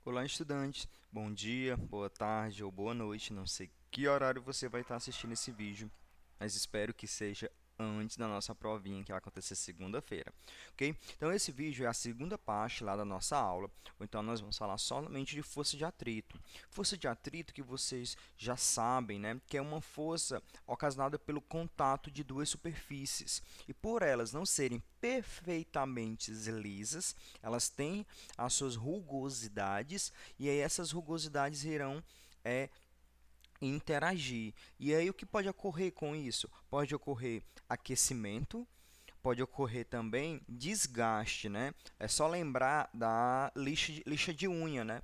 Olá, estudantes. Bom dia, boa tarde ou boa noite. Não sei que horário você vai estar assistindo esse vídeo, mas espero que seja antes da nossa provinha, que vai acontecer segunda-feira, ok? Então, esse vídeo é a segunda parte lá da nossa aula, ou então nós vamos falar somente de força de atrito. Força de atrito que vocês já sabem, né? Que é uma força ocasionada pelo contato de duas superfícies. E por elas não serem perfeitamente lisas, elas têm as suas rugosidades, e aí essas rugosidades irão interagir. E aí o que pode ocorrer com isso? Pode ocorrer aquecimento, pode ocorrer também desgaste, né? É só lembrar da lixa de unha, né?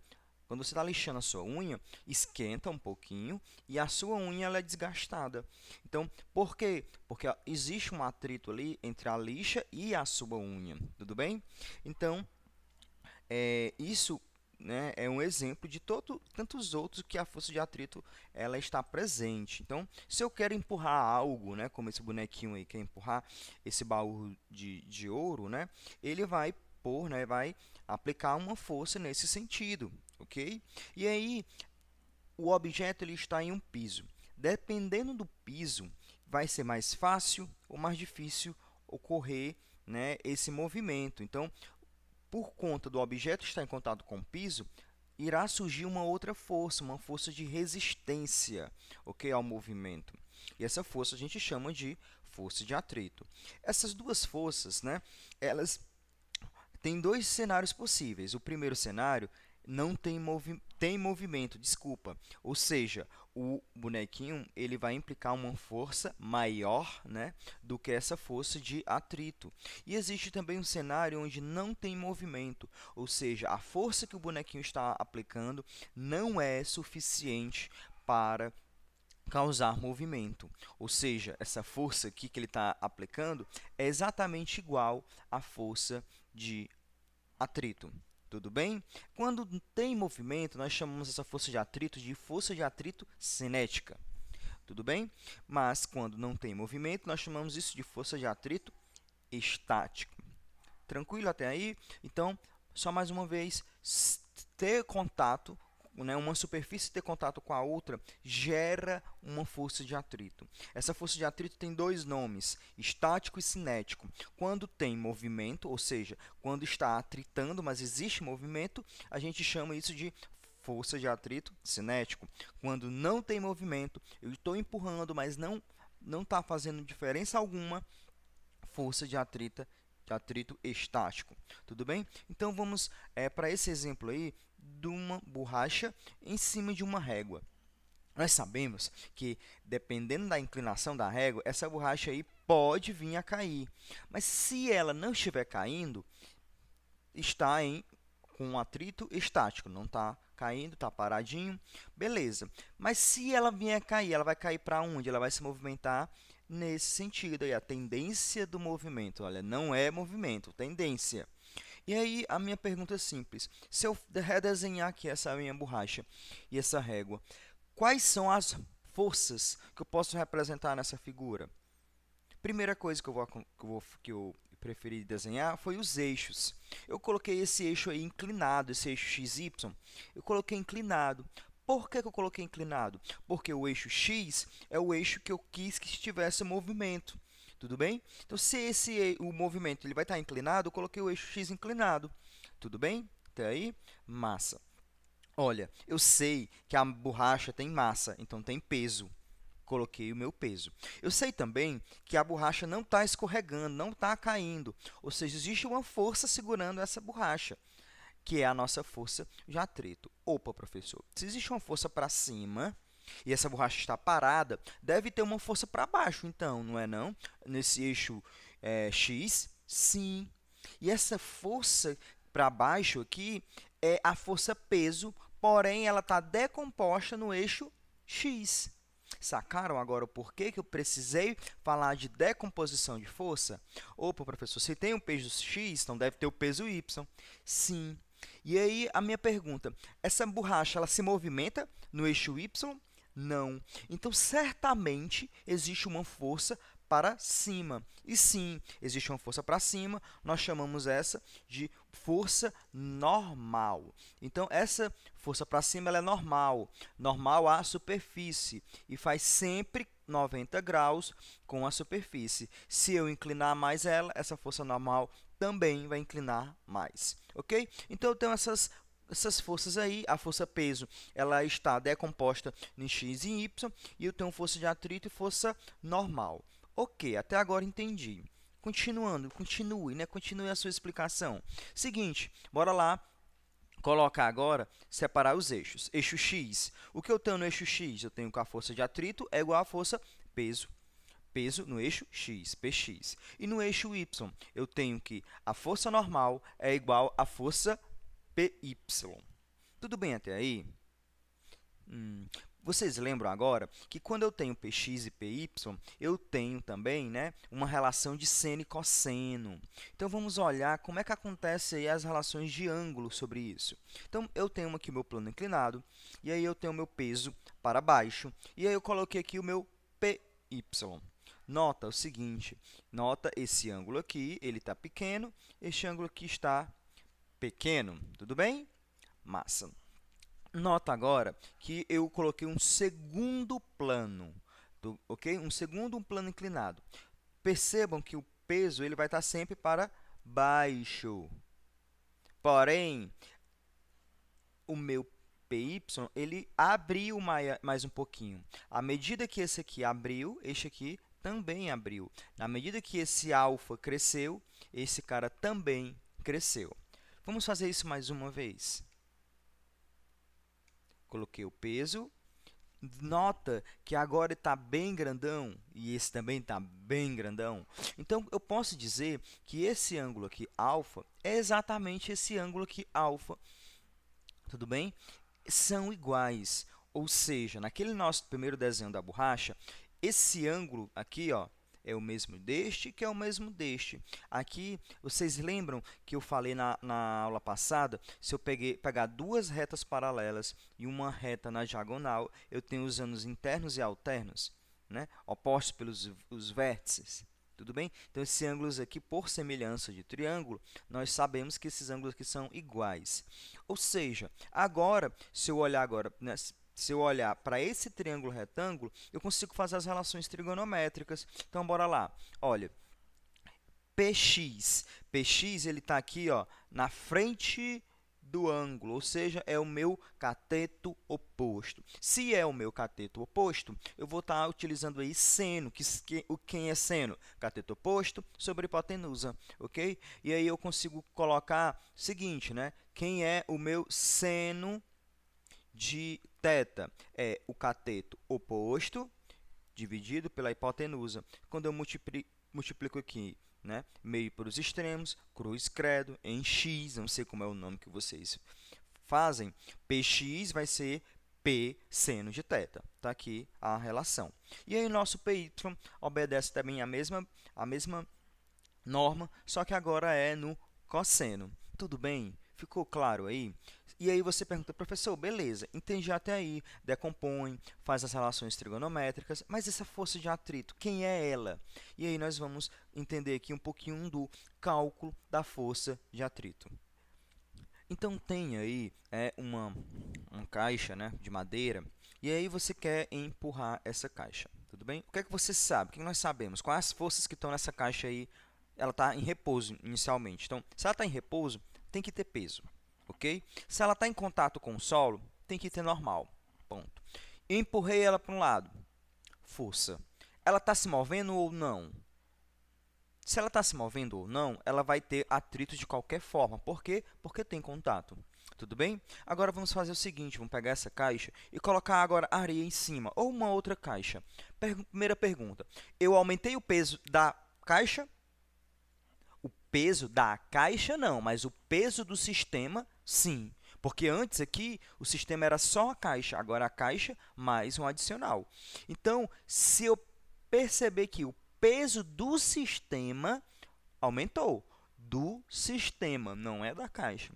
Quando você está lixando a sua unha, esquenta um pouquinho e a sua unha ela é desgastada. Então, por quê? Porque ó, existe um atrito ali entre a lixa e a sua unha, tudo bem? Então, isso, né, é um exemplo de tantos outros que a força de atrito ela está presente. Então, se eu quero empurrar algo, né, como esse bonequinho aí quer empurrar esse baú de ouro, né, ele vai pôr, né, vai aplicar uma força nesse sentido, ok? E aí, o objeto ele está em um piso. Dependendo do piso, vai ser mais fácil ou mais difícil ocorrer, né, esse movimento. Então, por conta do objeto estar em contato com o piso, irá surgir uma força de resistência, ok, ao movimento. E essa força a gente chama de força de atrito. Essas duas forças, né, elas têm dois cenários possíveis. O primeiro cenário não tem movimento, desculpa. Ou seja, o bonequinho ele vai implicar uma força maior, né, do que essa força de atrito. E existe também um cenário onde não tem movimento, ou seja, a força que o bonequinho está aplicando não é suficiente para causar movimento. Ou seja, essa força aqui que ele está aplicando é exatamente igual à força de atrito. Tudo bem? Quando tem movimento, nós chamamos essa força de força de atrito cinética. Tudo bem? Mas quando não tem movimento, nós chamamos isso de força de atrito estático. Tranquilo até aí? Então, só mais uma vez, ter contato, né, uma superfície ter contato com a outra gera uma força de atrito. Essa força de atrito tem dois nomes, estático e cinético. Quando tem movimento, ou seja, quando está atritando, mas existe movimento, a gente chama isso de força de atrito cinético. Quando não tem movimento, eu estou empurrando, mas não está fazendo diferença alguma, força de atrito estático. Tudo bem? Então, vamos para esse exemplo aí de uma borracha em cima de uma régua. Nós sabemos que, dependendo da inclinação da régua, essa borracha aí pode vir a cair. Mas se ela não estiver caindo, está com um atrito estático, não está caindo, está paradinho, beleza. Mas se ela vier a cair, ela vai cair para onde? Ela vai se movimentar nesse sentido aí, a tendência do movimento, olha, não é movimento, tendência. E aí, a minha pergunta é simples, se eu redesenhar aqui essa minha borracha e essa régua, quais são as forças que eu posso representar nessa figura? Primeira coisa que eu preferi desenhar foi os eixos. Eu coloquei esse eixo aí inclinado, esse eixo XY, eu coloquei inclinado. Por que eu coloquei inclinado? Porque o eixo X é o eixo que eu quis que estivesse movimento. Tudo bem? Então, se o movimento ele vai estar inclinado, eu coloquei o eixo X inclinado. Tudo bem? Até aí? Massa. Olha, eu sei que a borracha tem massa, então tem peso. Coloquei o meu peso. Eu sei também que a borracha não está escorregando, não está caindo. Ou seja, existe uma força segurando essa borracha, que é a nossa força de atrito. Opa, professor, se existe uma força para cima e essa borracha está parada, deve ter uma força para baixo, então, não é não? Nesse eixo X, sim. E essa força para baixo aqui é a força peso, porém ela está decomposta no eixo X. Sacaram agora o porquê que eu precisei falar de decomposição de força? Opa, professor, se tem um peso x, então deve ter o peso y. Sim. E aí, a minha pergunta, essa borracha ela se movimenta no eixo y? Não. Então, certamente, existe uma força para cima. E sim, existe uma força para cima, nós chamamos essa de força normal. Então, essa força para cima ela é normal, normal à superfície, e faz sempre 90 graus com a superfície. Se eu inclinar mais ela, essa força normal também vai inclinar mais, ok? Então, eu tenho essas forças aí. A força peso ela está decomposta em x e em y, e eu tenho força de atrito e força normal. Ok, até agora entendi. Continuando, continue, né? Continue a sua explicação. Seguinte, bora lá colocar agora, separar os eixos. Eixo x. O que eu tenho no eixo x? Eu tenho que a força de atrito é igual à força peso. Peso no eixo x, px. E no eixo y, eu tenho que a força normal é igual à força py. Tudo bem até aí? Vocês lembram agora que quando eu tenho px e py, eu tenho também, né, uma relação de seno e cosseno. Então, vamos olhar como é que acontece aí as relações de ângulo sobre isso. Então, eu tenho aqui o meu plano inclinado, e aí eu tenho o meu peso para baixo, e aí eu coloquei aqui o meu py. Nota o seguinte, nota esse ângulo aqui, ele está pequeno, este ângulo aqui está pequeno, tudo bem? Massa. Nota agora que eu coloquei um segundo plano, ok? Um segundo plano inclinado. Percebam que o peso ele vai estar sempre para baixo. Porém, o meu PY ele abriu mais um pouquinho. À medida que esse aqui abriu, este aqui também abriu. Na medida que esse alfa cresceu, esse cara também cresceu. Vamos fazer isso mais uma vez. Coloquei o peso. Nota que agora está bem grandão e esse também está bem grandão. Então, eu posso dizer que esse ângulo aqui, alfa, é exatamente esse ângulo aqui, alfa. Tudo bem? São iguais. Ou seja, naquele nosso primeiro desenho da borracha, esse ângulo aqui, ó, é o mesmo deste, que é o mesmo deste. Aqui, vocês lembram que eu falei na aula passada, se eu pegar duas retas paralelas e uma reta na diagonal, eu tenho os ângulos internos e alternos, né? Opostos pelos os vértices. Tudo bem? Então, esses ângulos aqui, por semelhança de triângulo, nós sabemos que esses ângulos aqui são iguais. Ou seja, agora, se eu olhar agora, né, se eu olhar para esse triângulo retângulo, eu consigo fazer as relações trigonométricas. Então, bora lá. Olha, px. Px ele está aqui, ó, na frente do ângulo, ou seja, é o meu cateto oposto. Se é o meu cateto oposto, eu vou estar utilizando aí seno. Quem é seno? Cateto oposto sobre hipotenusa, ok? E aí eu consigo colocar o seguinte, né? Quem é o meu seno de θ? É o cateto oposto dividido pela hipotenusa. Quando eu multiplico aqui, né, meio para os extremos, cruz credo, em x, não sei como é o nome que vocês fazem, px vai ser P seno de θ. Está aqui a relação. E aí, o nosso py obedece também a mesma norma, só que agora é no cosseno. Tudo bem? Ficou claro aí? E aí você pergunta, professor, beleza, entendi até aí, decompõe, faz as relações trigonométricas, mas essa força de atrito, quem é ela? E aí nós vamos entender aqui um pouquinho do cálculo da força de atrito. Então, tem aí uma caixa, né, de madeira, e aí você quer empurrar essa caixa, tudo bem? O que é que você sabe? O que nós sabemos? Quais as forças que estão nessa caixa aí? Ela está em repouso inicialmente. Então, se ela está em repouso, tem que ter peso, ok? Se ela está em contato com o solo, tem que ter normal, ponto. Eu empurrei ela para um lado, força. Ela está se movendo ou não? Se ela está se movendo ou não, ela vai ter atrito de qualquer forma. Por quê? Porque tem contato. Tudo bem? Agora, vamos fazer o seguinte, vamos pegar essa caixa e colocar agora areia em cima, ou uma outra caixa. Primeira pergunta, eu aumentei o peso da caixa? O peso da caixa, não, mas o peso do sistema, sim. Porque antes aqui, o sistema era só a caixa, agora a caixa mais um adicional. Então, se eu perceber que o peso do sistema aumentou, do sistema, não é da caixa.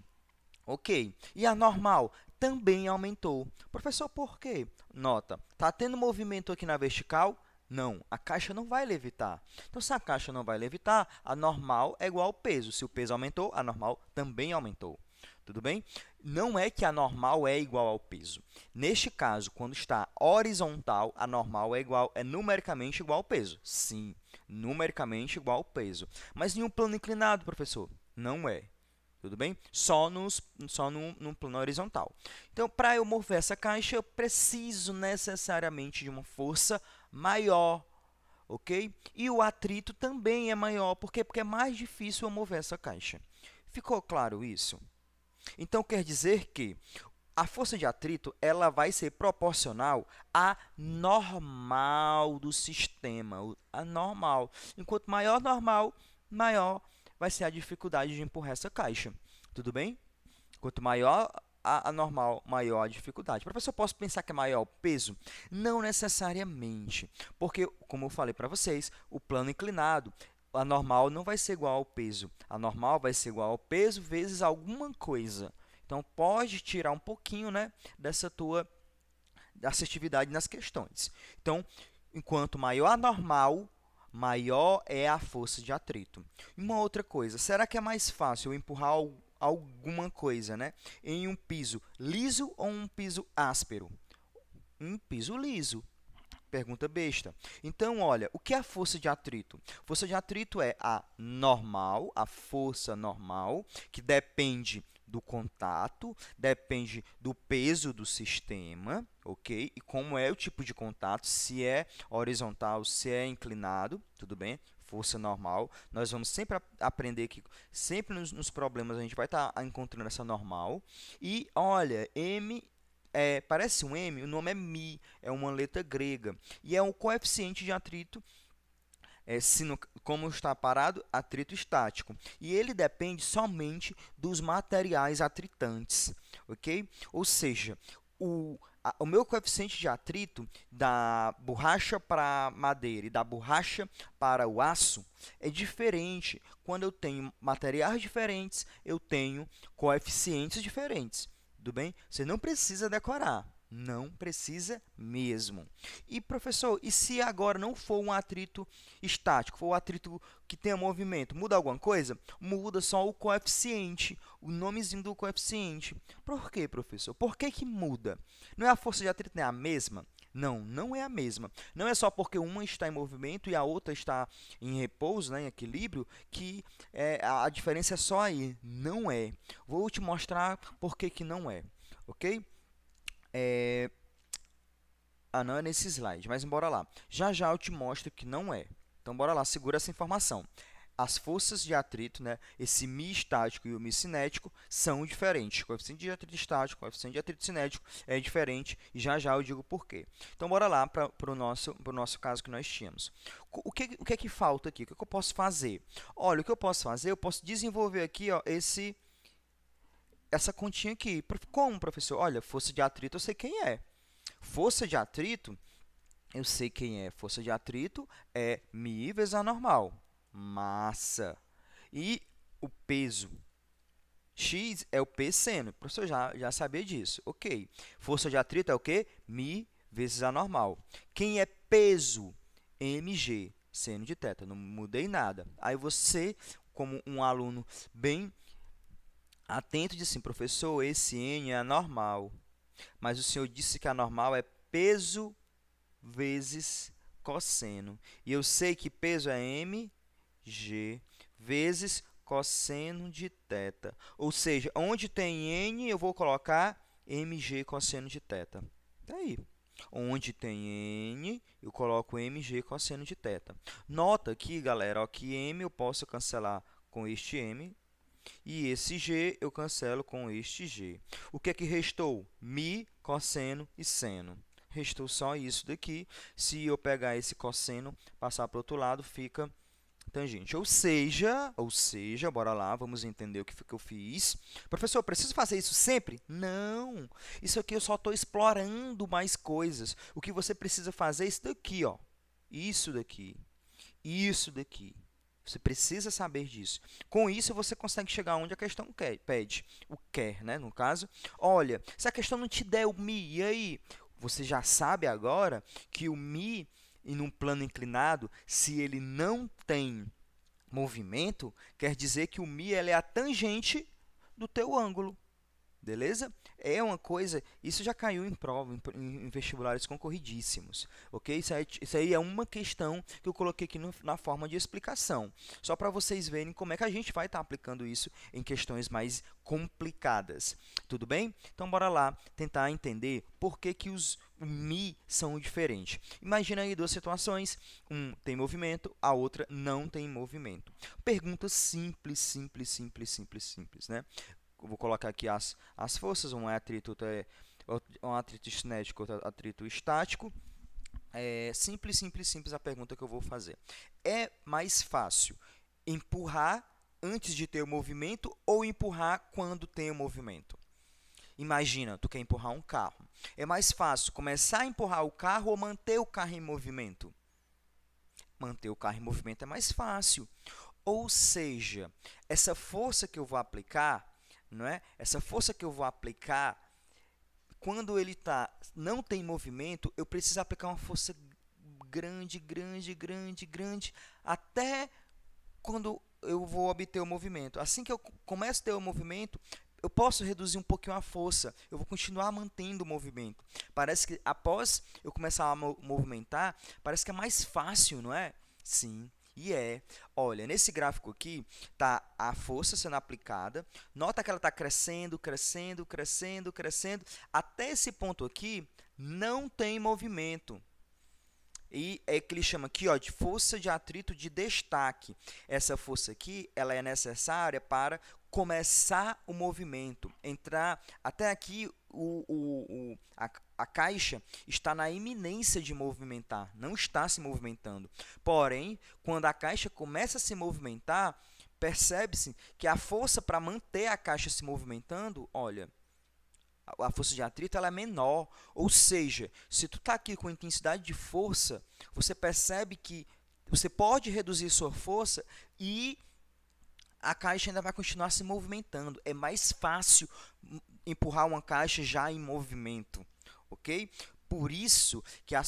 Ok. E a normal também aumentou. Professor, por quê? Nota, está tendo movimento aqui na vertical? Não, a caixa não vai levitar. Então, se a caixa não vai levitar, a normal é igual ao peso. Se o peso aumentou, a normal também aumentou. Tudo bem? Não é que a normal é igual ao peso. Neste caso, quando está horizontal, a normal é numericamente igual ao peso. Sim, numericamente igual ao peso. Mas em um plano inclinado, professor, não é. Tudo bem? Só no plano horizontal. Então, para eu mover essa caixa, eu preciso necessariamente de uma força maior, ok? E o atrito também é maior. Por quê? Porque é mais difícil eu mover essa caixa. Ficou claro isso? Então, quer dizer que a força de atrito ela vai ser proporcional à normal do sistema, a normal. Enquanto maior normal, maior vai ser a dificuldade de empurrar essa caixa. Tudo bem? Quanto maior a normal, maior a dificuldade. Professor, eu posso pensar que é maior o peso? Não necessariamente, porque, como eu falei para vocês, o plano inclinado, a normal não vai ser igual ao peso. A normal vai ser igual ao peso vezes alguma coisa. Então, pode tirar um pouquinho, né, dessa tua assertividade nas questões. Então, enquanto maior a normal, maior é a força de atrito. Uma outra coisa, será que é mais fácil eu empurrar alguma coisa, né, em um piso liso ou um piso áspero? Um piso liso. Pergunta besta. Então, olha, o que é a força de atrito? Força de atrito é a normal, a força normal, que depende do contato, depende do peso do sistema, ok? E como é o tipo de contato, se é horizontal, se é inclinado, tudo bem? Força normal. Nós vamos sempre aprender que sempre nos problemas a gente vai estar encontrando essa normal. E, olha, parece um M, o nome é Mi, é uma letra grega. E é um coeficiente de atrito, como está parado, atrito estático. E ele depende somente dos materiais atritantes, ok? Ou seja, o meu coeficiente de atrito da borracha para a madeira e da borracha para o aço é diferente. Quando eu tenho materiais diferentes, eu tenho coeficientes diferentes. Tudo bem? Você não precisa decorar. Não precisa mesmo. E, professor, e se agora não for um atrito estático, for um atrito que tenha movimento, muda alguma coisa? Muda só o coeficiente, o nomezinho do coeficiente. Por quê, professor? Por que que muda? Não é a força de atrito, não é a mesma? Não, não é a mesma. Não é só porque uma está em movimento e a outra está em repouso, né, em equilíbrio, que a diferença é só aí. Não é. Vou te mostrar por que que não é, ok? Não é nesse slide, mas bora lá. Já já eu te mostro que não é. Então, bora lá, segura essa informação. As forças de atrito, né, esse Mi estático e o Mi cinético, são diferentes. O coeficiente de atrito estático, o coeficiente de atrito cinético é diferente e já já eu digo por quê. Então, bora lá para o nosso caso que nós tínhamos. O que é que falta aqui? O que é que eu posso fazer? Olha, o que eu posso fazer? Eu posso desenvolver aqui, ó, essa continha aqui. Como, professor? Olha, força de atrito eu sei quem é. Força de atrito, eu sei quem é. Força de atrito é Mi vezes a normal. Massa. E o peso. X é o P seno. O professor já sabia disso. Ok. Força de atrito é o quê? Mi vezes a normal. Quem é peso? Mg, seno de θ. Não mudei nada. Aí você, como um aluno bem atento, diz assim, professor, esse N é anormal. Mas o senhor disse que a normal é peso vezes cosseno. E eu sei que peso é mg vezes cosseno de θ. Ou seja, onde tem n, eu vou colocar mg cosseno de θ. Tá aí. Onde tem n, eu coloco mg cosseno de θ. Nota aqui, galera, ó, que m eu posso cancelar com este m, e esse g eu cancelo com este g. O que é que restou? Mi, cosseno e seno. Restou só isso daqui. Se eu pegar esse cosseno, passar para o outro lado, fica tangente. Ou seja, bora lá, vamos entender o que foi que eu fiz. Professor, eu preciso fazer isso sempre? Não. Isso aqui eu só estou explorando mais coisas. O que você precisa fazer é isso daqui, ó. Isso daqui. Isso daqui. Você precisa saber disso. Com isso, você consegue chegar onde a questão pede. O quer, né? No caso, olha, se a questão não te der o Mi, e aí? Você já sabe agora que o Mi e num plano inclinado, se ele não tem movimento, quer dizer que o μ ela é a tangente do teu ângulo. Beleza? É uma coisa, isso já caiu em prova, em vestibulares concorridíssimos, ok? Isso aí é uma questão que eu coloquei aqui na forma de explicação, só para vocês verem como é que a gente vai estar aplicando isso em questões mais complicadas, tudo bem? Então, bora lá tentar entender por que que o μ são diferentes. Imagina aí duas situações, um tem movimento, a outra não tem movimento. Pergunta simples, simples, simples, simples, simples, né? Eu vou colocar aqui as forças, um é atrito, um atrito cinético, outro atrito estático. Simples, simples, simples a pergunta que eu vou fazer. É mais fácil empurrar antes de ter o movimento ou empurrar quando tem o movimento? Imagina, tu quer empurrar um carro. É mais fácil começar a empurrar o carro ou manter o carro em movimento? Manter o carro em movimento é mais fácil. Ou seja, essa força que eu vou aplicar, não é? Essa força que eu vou aplicar, quando ele não tem movimento, eu preciso aplicar uma força grande, grande, grande, grande, até quando eu vou obter o movimento. Assim que eu começo a ter o movimento, eu posso reduzir um pouquinho a força, eu vou continuar mantendo o movimento. Parece que após eu começar a movimentar, parece que é mais fácil, não é? Sim. E olha, nesse gráfico aqui está a força sendo aplicada. Nota que ela está crescendo, crescendo, crescendo, crescendo. Até esse ponto aqui não tem movimento. E é que ele chama aqui de força de atrito de destaque. Essa força aqui ela é necessária para começar o movimento. Entrar até aqui, a caixa está na iminência de movimentar, não está se movimentando. Porém, quando a caixa começa a se movimentar, percebe-se que a força para manter a caixa se movimentando, olha, a força de atrito ela é menor. Ou seja, se tu está aqui com intensidade de força, você percebe que você pode reduzir sua força e a caixa ainda vai continuar se movimentando. É mais fácil empurrar uma caixa já em movimento, ok? Por isso que a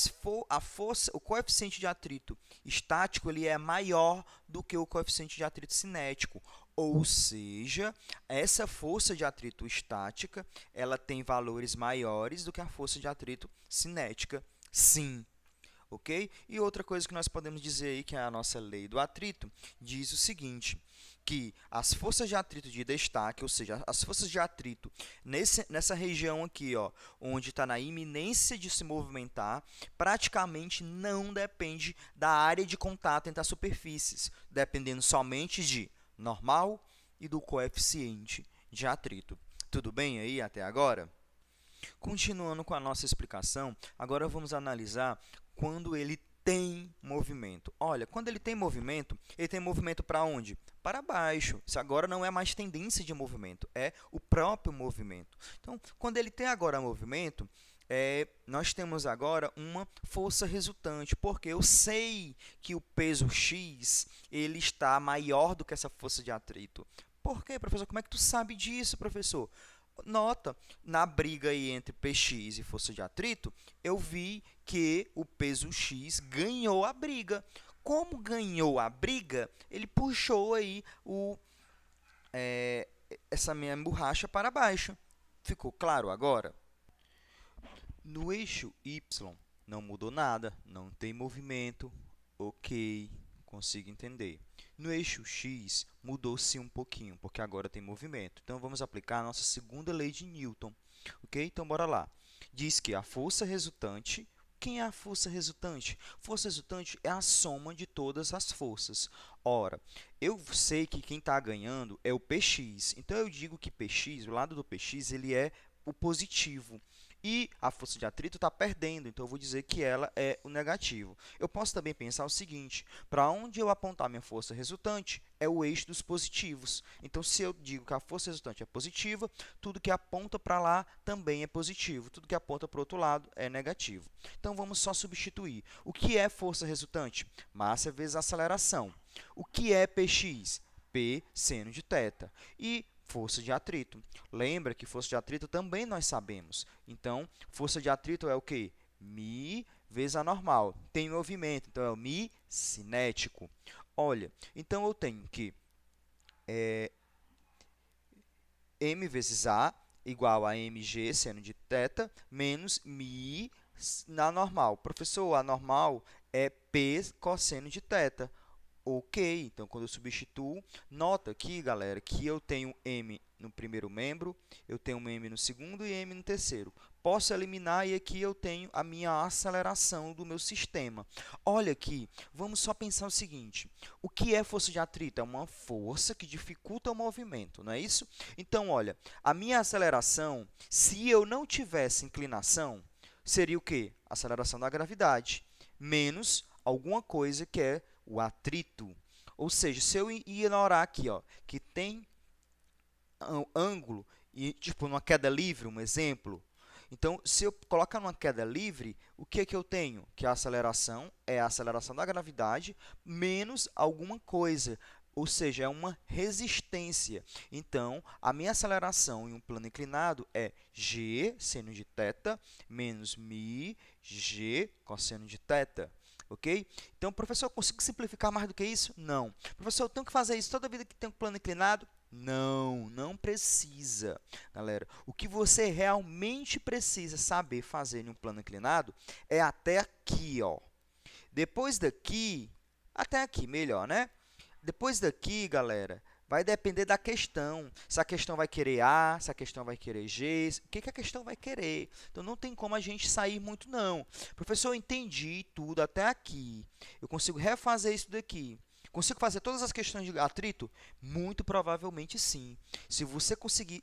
força, o coeficiente de atrito estático ele é maior do que o coeficiente de atrito cinético. Ou seja, essa força de atrito estática ela tem valores maiores do que a força de atrito cinética, sim. Ok? E outra coisa que nós podemos dizer aí, que é a nossa lei do atrito, diz o seguinte, que as forças de atrito de destaque, ou seja, as forças de atrito nessa região aqui, onde está na iminência de se movimentar, praticamente não depende da área de contato entre as superfícies, dependendo somente de normal e do coeficiente de atrito. Tudo bem aí até agora? Continuando com a nossa explicação, agora vamos analisar quando ele tem movimento. Olha, quando ele tem movimento para onde? Para baixo. Isso agora não é mais tendência de movimento, é o próprio movimento. Então, quando ele tem agora movimento, nós temos agora uma força resultante, porque eu sei que o peso x ele está maior do que essa força de atrito. Por quê, professor? Como é que tu sabe disso, professor? Nota, na briga aí entre Px e força de atrito, eu vi que o peso x ganhou a briga. Como ganhou a briga, ele puxou aí essa minha borracha para baixo. Ficou claro agora? No eixo y não mudou nada, não tem movimento, ok, consigo entender. No eixo x mudou-se um pouquinho, porque agora tem movimento. Então, vamos aplicar a nossa segunda lei de Newton. Ok? Então, bora lá. Diz que a força resultante... Quem é a força resultante? Força resultante é a soma de todas as forças. Ora, eu sei que quem está ganhando é o Px. Então, eu digo que Px, o lado do Px, ele é o positivo. E a força de atrito está perdendo, então eu vou dizer que ela é o negativo. Eu posso também pensar o seguinte, para onde eu apontar minha força resultante é o eixo dos positivos. Então, se eu digo que a força resultante é positiva, tudo que aponta para lá também é positivo, tudo que aponta para o outro lado é negativo. Então, vamos só substituir. O que é força resultante? Massa vezes aceleração. O que é Px? P seno de θ. E força de atrito. Lembra que força de atrito também nós sabemos. Então, força de atrito é o quê? μ vezes a normal. Tem movimento, então é o mi cinético. Olha, então eu tenho que m vezes a igual a mg seno de θ menos mi na normal. Professor, a normal é p cosseno de θ. Ok, então quando eu substituo, nota aqui, galera, que eu tenho m no primeiro membro, eu tenho m no segundo e m no terceiro. Posso eliminar e aqui eu tenho a minha aceleração do meu sistema. Olha aqui, vamos só pensar o seguinte, o que é força de atrito? É uma força que dificulta o movimento, não é isso? Então, olha, a minha aceleração, se eu não tivesse inclinação, seria o quê? Aceleração da gravidade, menos alguma coisa que é o atrito. Ou seja, se eu ignorar aqui, ó, que tem ângulo, e tipo numa queda livre, um exemplo, então, se eu colocar numa queda livre, o que é que eu tenho? Que a aceleração é a aceleração da gravidade menos alguma coisa, ou seja, é uma resistência. Então, a minha aceleração em um plano inclinado é g seno de θ menos mi g cosseno de θ. Ok? Então, professor, eu consigo simplificar mais do que isso? Não. Professor, eu tenho que fazer isso toda vida que tem um plano inclinado? Não, não precisa. Galera, o que você realmente precisa saber fazer em um plano inclinado é até aqui, ó. Depois daqui, até aqui, melhor, né? Depois daqui, galera, vai depender da questão. Se a questão vai querer A, se a questão vai querer G, o que a questão vai querer. Então, não tem como a gente sair muito, não. Professor, eu entendi tudo até aqui. Eu consigo refazer isso daqui. Consigo fazer todas as questões de atrito? Muito provavelmente, sim. Se você conseguir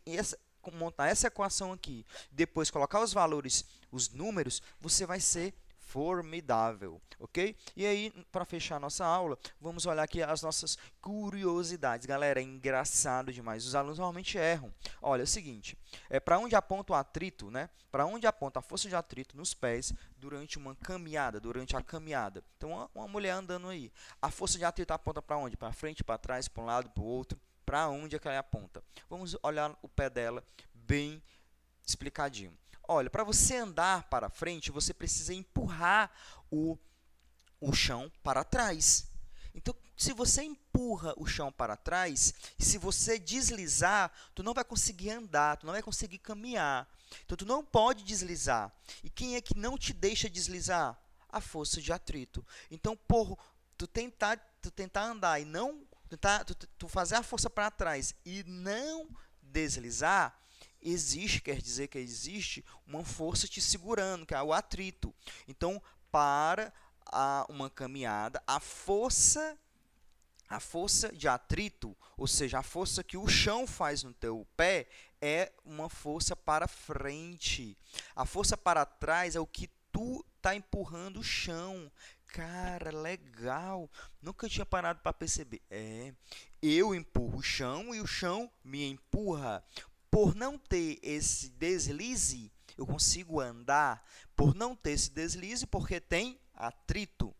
montar essa equação aqui, depois colocar os valores, os números, você vai ser formidável, ok? E aí, para fechar a nossa aula, vamos olhar aqui as nossas curiosidades. Galera, é engraçado demais. Os alunos normalmente erram. Olha, é o seguinte, para onde aponta o atrito, né? Para onde aponta a força de atrito nos pés durante uma caminhada, durante a caminhada. Então, uma mulher andando aí. A força de atrito aponta para onde? Para frente, para trás, para um lado, para o outro. Para onde é que ela aponta? Vamos olhar o pé dela bem explicadinho. Olha, para você andar para frente, você precisa empurrar o chão para trás. Então, se você empurra o chão para trás, e se você deslizar, tu não vai conseguir andar, tu não vai conseguir caminhar. Então, tu não pode deslizar. E quem é que não te deixa deslizar? A força de atrito. Então, por tu tentar andar e não tu fazer a força para trás e não deslizar, quer dizer que existe uma força te segurando, que é o atrito. Então, para uma caminhada, a força de atrito, ou seja, a força que o chão faz no teu pé, é uma força para frente. A força para trás é o que tu está empurrando o chão. Cara, legal. Nunca tinha parado para perceber. Eu empurro o chão e o chão me empurra. Por não ter esse deslize, eu consigo andar. Por não ter esse deslize, porque tem atrito.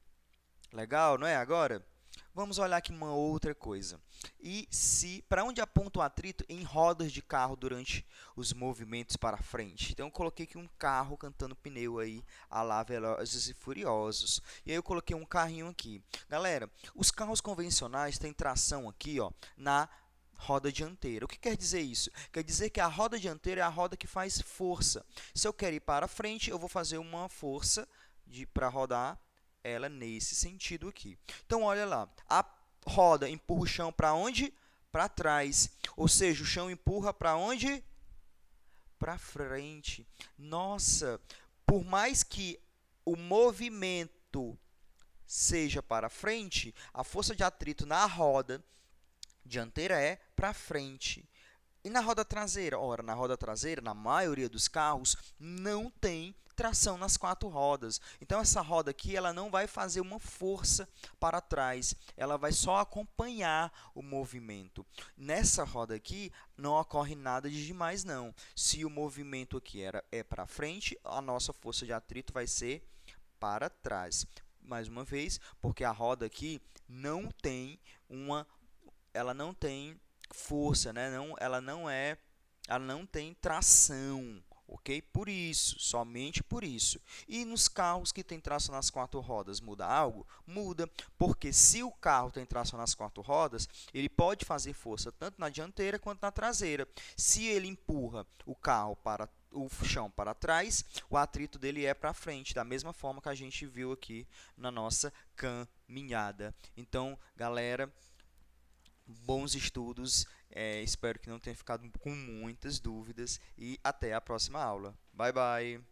Legal, não é? Agora, vamos olhar aqui uma outra coisa. E se para onde aponta o atrito em rodas de carro durante os movimentos para frente? Então, eu coloquei aqui um carro cantando pneu aí, a lá Velozes e Furiosos. E aí eu coloquei um carrinho aqui. Galera, os carros convencionais têm tração aqui, ó, na roda dianteira. O que quer dizer isso? Quer dizer que a roda dianteira é a roda que faz força. Se eu quero ir para frente, eu vou fazer uma força para rodar ela nesse sentido aqui. Então, olha lá. A roda empurra o chão para onde? Para trás. Ou seja, o chão empurra para onde? Para frente. Nossa, por mais que o movimento seja para frente, a força de atrito na roda dianteira é para frente. E na roda traseira? Ora, na roda traseira, na maioria dos carros, não tem tração nas quatro rodas. Então, essa roda aqui, ela não vai fazer uma força para trás. Ela vai só acompanhar o movimento. Nessa roda aqui, não ocorre nada de demais, não. Se o movimento aqui é para frente, a nossa força de atrito vai ser para trás. Mais uma vez, porque a roda aqui não tem ela não tem força, né? Ela não tem tração, ok? Por isso, somente por isso. E nos carros que tem tração nas quatro rodas, muda algo? Muda, porque se o carro tem tração nas quatro rodas, ele pode fazer força tanto na dianteira quanto na traseira. Se ele empurra o carro para o chão para trás, o atrito dele é para frente, da mesma forma que a gente viu aqui na nossa caminhada. Então, galera, bons estudos. Espero que não tenha ficado com muitas dúvidas e até a próxima aula. Bye, bye!